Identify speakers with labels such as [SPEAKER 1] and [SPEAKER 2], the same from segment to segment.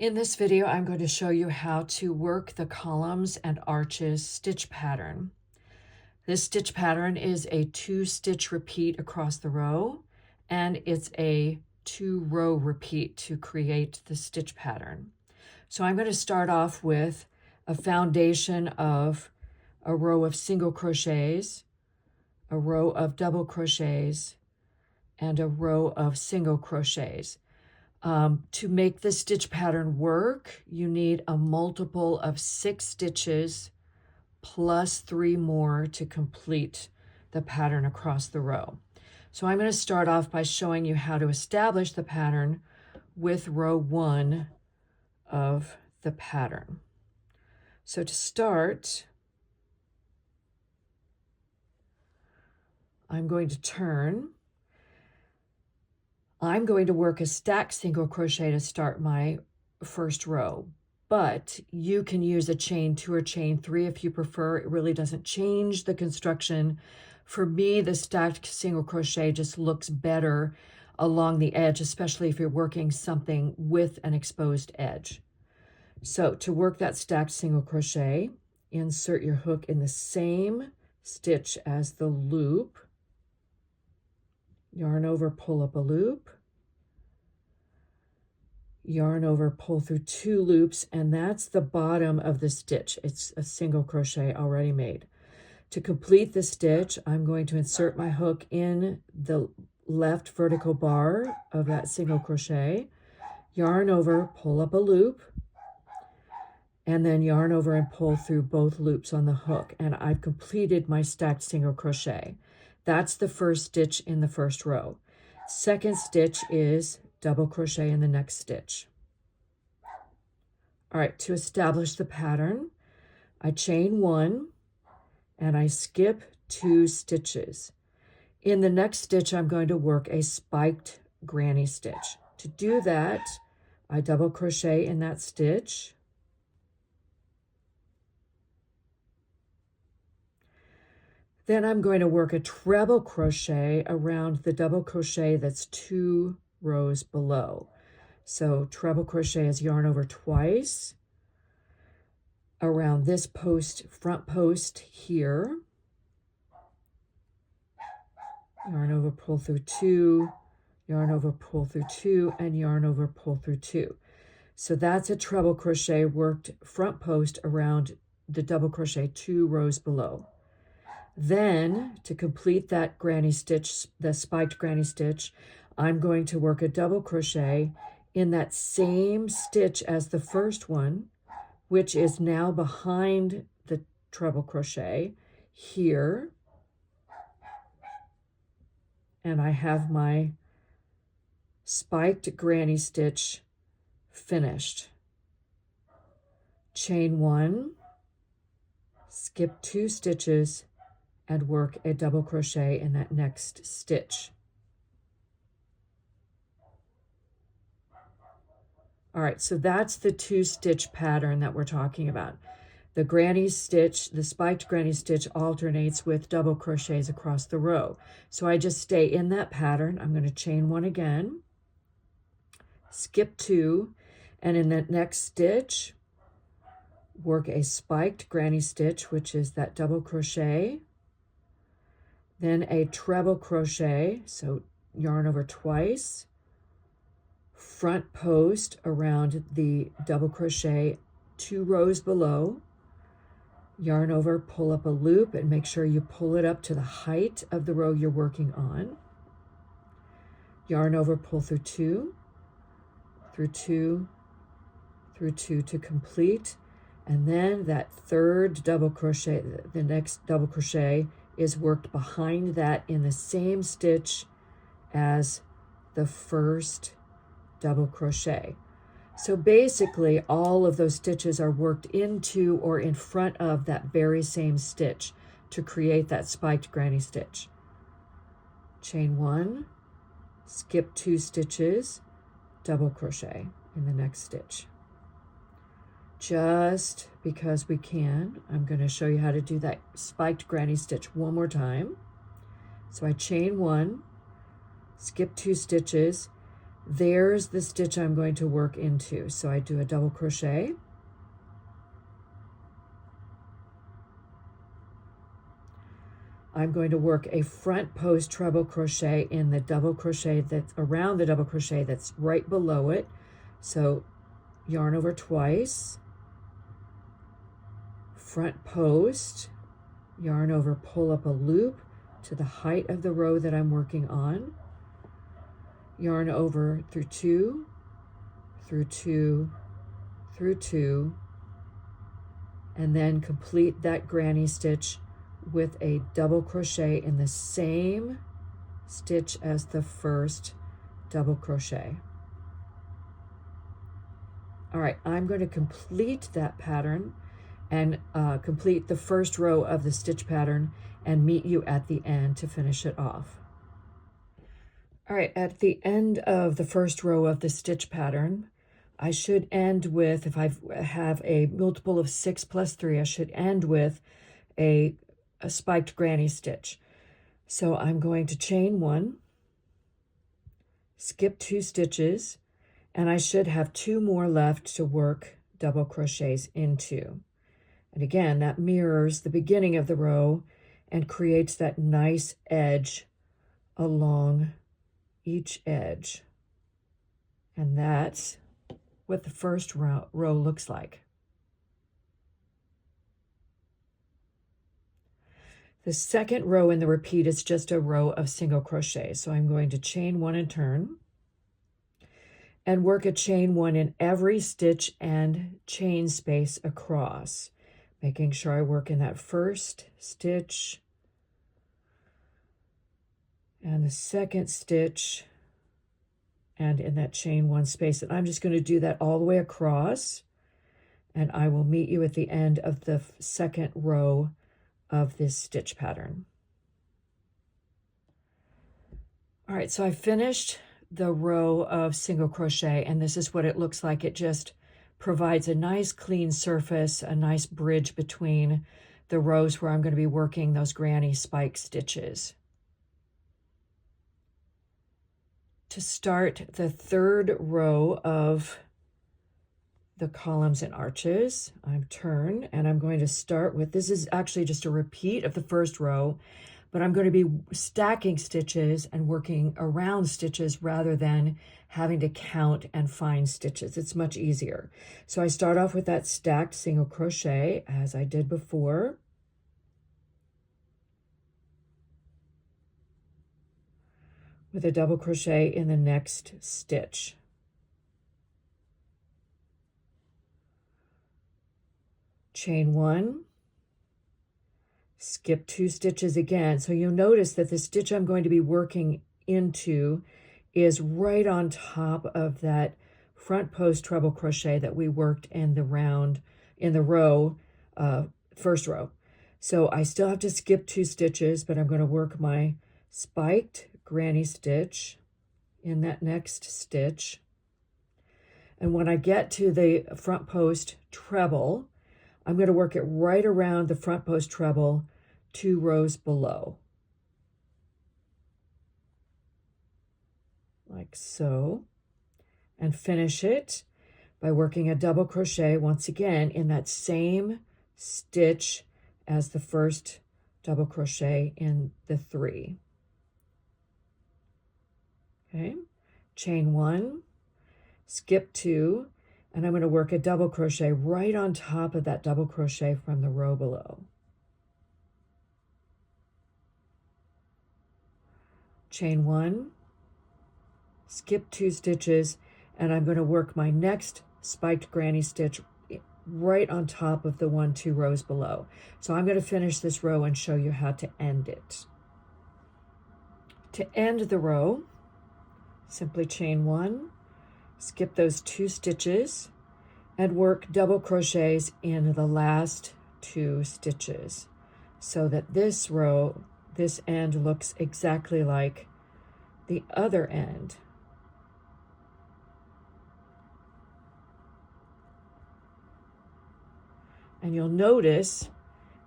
[SPEAKER 1] In this video, I'm going to show you how to work the columns and arches stitch pattern. This stitch pattern is a 2-stitch repeat across the row, and it's a 2-row repeat to create the stitch pattern. So I'm going to start off with a foundation of a row of single crochets, a row of double crochets, and a row of single crochets. To make the stitch pattern work, you need a multiple of 6 stitches plus 3 more to complete the pattern across the row. So I'm going to start off by showing you how to establish the pattern with row 1 of the pattern. So to start, I'm going to turn. I'm going to work a stacked single crochet to start my first row, but you can use a chain 2 or chain 3 if you prefer. It really doesn't change the construction. For me, the stacked single crochet just looks better along the edge, especially if you're working something with an exposed edge. So to work that stacked single crochet, insert your hook in the same stitch as the loop. Yarn over, pull up a loop, yarn over, pull through 2 loops, and that's the bottom of the stitch. It's a single crochet already made. To complete the stitch, I'm going to insert my hook in the left vertical bar of that single crochet, yarn over, pull up a loop, and then yarn over and pull through both loops on the hook, and I've completed my stacked single crochet. That's the first stitch in the first row. Second stitch is double crochet in the next stitch. All right, to establish the pattern, I chain 1 and I skip 2 stitches. In the next stitch, I'm going to work a spiked granny stitch. To do that, I double crochet in that stitch. Then I'm going to work a treble crochet around the double crochet that's 2 rows below. So treble crochet is yarn over twice around this post, front post here. Yarn over, pull through 2, yarn over, pull through 2, and yarn over, pull through 2. So that's a treble crochet worked front post around the double crochet 2 rows below. Then, to complete that granny stitch, the spiked granny stitch, I'm going to work a double crochet in that same stitch as the first one, which is now behind the treble crochet here. And I have my spiked granny stitch finished. Chain 1, skip 2 stitches, and work a double crochet in that next stitch. All right, so that's the 2-stitch pattern that we're talking about. The granny stitch, the spiked granny stitch alternates with double crochets across the row. So I just stay in that pattern. I'm going to chain 1 again, skip 2, and in that next stitch, work a spiked granny stitch, which is that double crochet, then a treble crochet, so yarn over twice, front post around the double crochet 2 rows below, yarn over, pull up a loop, and make sure you pull it up to the height of the row you're working on. Yarn over, pull through 2, through 2, through 2 to complete. And then that third double crochet, the next double crochet, is worked behind that in the same stitch as the first double crochet. So basically all of those stitches are worked into or in front of that very same stitch to create that spiked granny stitch. Chain 1, skip 2 stitches, double crochet in the next stitch. Just because we can, I'm going to show you how to do that spiked granny stitch one more time. So I chain 1, skip 2 stitches, there's the stitch I'm going to work into. So I do a double crochet, I'm going to work a front post treble crochet in the double crochet that's around the double crochet that's right below it. So yarn over twice, front post, yarn over, pull up a loop to the height of the row that I'm working on, yarn over through two, through two, through two, and then complete that granny stitch with a double crochet in the same stitch as the first double crochet. All right, I'm going to complete that pattern and complete the first row of the stitch pattern and meet you at the end to finish it off. All right, at the end of the first row of the stitch pattern, I should end with, if I have a multiple of 6 plus 3, I should end with a spiked granny stitch. So I'm going to chain 1, skip 2 stitches, and I should have 2 more left to work double crochets into. And again, that mirrors the beginning of the row and creates that nice edge along each edge. And that's what the first row looks like. The second row in the repeat is just a row of single crochet. So I'm going to chain 1 and turn and work a chain 1 in every stitch and chain space across, making sure I work in that first stitch and the second stitch and in that chain 1 space. And I'm just going to do that all the way across, and I will meet you at the end of the second row of this stitch pattern. All right, so I finished the row of single crochet, and this is what it looks like. It just provides a nice clean surface, a nice bridge between the rows where I'm going to be working those granny spike stitches. To start the third row of the columns and arches, I'm turn, and I'm going to start with, this is actually just a repeat of the first row, but I'm going to be stacking stitches and working around stitches rather than having to count and find stitches. It's much easier. So I start off with that stacked single crochet as I did before. With a double crochet in the next stitch. Chain 1, skip 2 stitches again. So you'll notice that the stitch I'm going to be working into is right on top of that front post treble crochet that we worked in the row, first row. So I still have to skip 2 stitches, but I'm going to work my spiked granny stitch in that next stitch. And when I get to the front post treble, I'm going to work it right around the front post treble 2 rows below. Like so. And finish it by working a double crochet once again in that same stitch as the first double crochet in the 3. Okay, chain 1, skip 2, and I'm going to work a double crochet right on top of that double crochet from the row below. Chain 1, skip 2 stitches, and I'm going to work my next spiked granny stitch right on top of the 2 rows below. So I'm going to finish this row and show you how to end it. To end the row, simply chain 1, skip those 2 stitches, and work double crochets in the last 2 stitches so that this row, this end looks exactly like the other end. And you'll notice,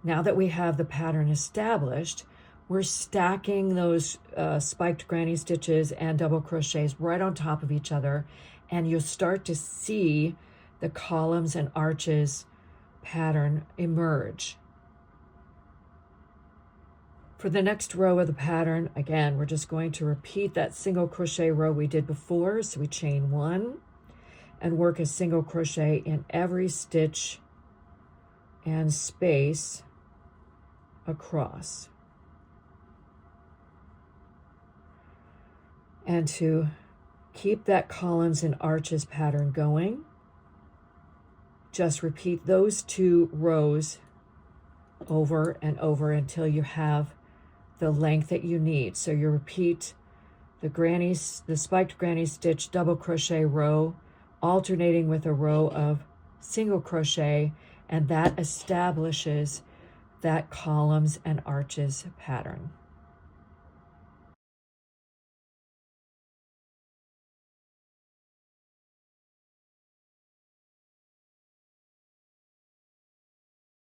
[SPEAKER 1] now that we have the pattern established, we're stacking those spiked granny stitches and double crochets right on top of each other, and you'll start to see the columns and arches pattern emerge. For the next row of the pattern, again, we're just going to repeat that single crochet row we did before. So we chain 1 and work a single crochet in every stitch and space across. And to keep that columns and arches pattern going, just repeat those 2 rows over and over until you have the length that you need. So you repeat the spiked granny stitch double crochet row, alternating with a row of single crochet, and that establishes that columns and arches pattern.